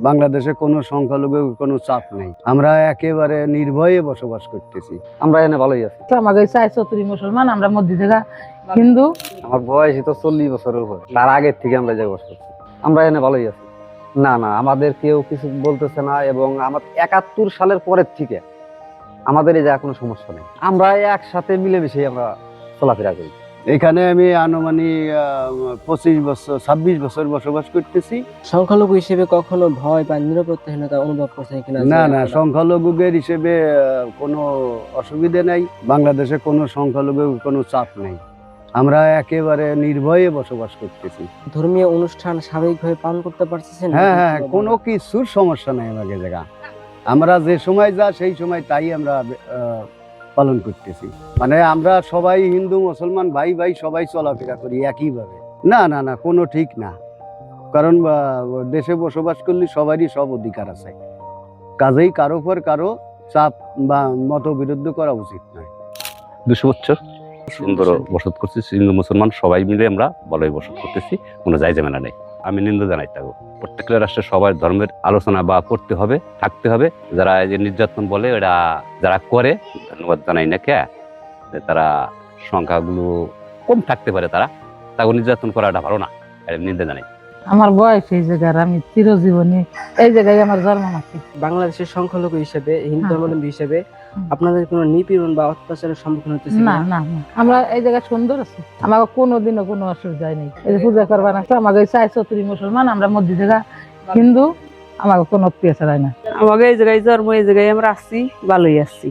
বাংলাদেশে কোনো সংখ্যালঘু কোনো চাপ নেই, আমরা একেবারে নির্ভয়ে বসবাস করতেছি। আমরা এনে ভালোই আছি। আমাকে 434 মুসলমান, আমরা মধ্যে থেকে হিন্দু। আমার বয়স তো 40 বছরের উপর, তার আগের থেকে আমরা যাই বসে করছি। আমরা এনে ভালোই আছি। না না, আমাদের কেউ কিছু বলতেছে না, এবং আমার 71 সালের পরের থেকে আমাদের এই জায়গায় কোনো সমস্যা নেই। আমরা একসাথে মিলেমিশে আমরা চলাফেরা করি। এখানে আমি আনুমানিক 25 বছর 26 বছর বসবাস করতেছি। সংখ্যালঘু হিসেবে কখনো ভয় বা নিরাপত্তাহীনতা অনুভব করছেন কিনা? না না, সংখ্যালঘুদের হিসেবে কোনো অসুবিধা নাই। বাংলাদেশে কোনো সংখ্যালঘু কোনো চাপ নেই, আমরা একেবারে নির্ভয়ে বসবাস করতেছি। ধর্মীয় অনুষ্ঠান স্বাভাবিকভাবে পালন করতে পারতেছেন? হ্যাঁ, কোনো কিছুর সমস্যা নাই আমাদের জায়গা। আমরা যে সময় যা সেই সময় তাই আমরা পালন করতেছি। মানে আমরা সবাই হিন্দু মুসলমান ভাই ভাই সবাই চলাফেরা করি একইভাবে। না না না, কোনো ঠিক না, কারণ দেশে বসবাস করলে সবারই সব অধিকার আছে, কাজেই কারো পর কারো চাপ বা মতবিরুদ্ধ করা উচিত নয়। 200 বছর সুন্দর বসত করছি, হিন্দু মুসলমান সবাই মিলে আমরা ভালোই বসত করতেছি, কোনো যাই ঝামেলা নেই। আমি নিন্দা জানাই থাকবো। প্রত্যেকটা রাষ্ট্রে সবার ধর্মের আলোচনা বা করতে হবে, থাকতে হবে। যারা এই যে নির্যাতন বলে ওরা যারা করে, ধন্যবাদ জানাই না কে, তারা সংখ্যাগুলো কম থাকতে পারে, তারা তাকে নির্যাতন করাটা ভালো না, নিন্দা জানাই। আমার বয়স এই জায়গার, আমি চিরজীবনী এই জায়গায় আমার জন্ম নাকি। বাংলাদেশের সংখ্যালঘু হিসেবে, হিন্দু ধর্মাবলম্বী হিসেবে আপনাদের কোনো নিপীড়ন বা অত্যাচারের সম্মুখীন হতেছে না না না, আমরা এই জায়গায় সুন্দর আছি, আমার কোনোদিনও কোনো অসুবিধা নেই। এই যে পূজা করবা না, আমাকে 434 মুসলমান, আমরা মধ্যে থেকে হিন্দু, আমাকে কোনো অত্যাচার হয় না। আমাকে এই জায়গায় জন্ম, এই জায়গায় আমরা আছি, ভালোই আছি।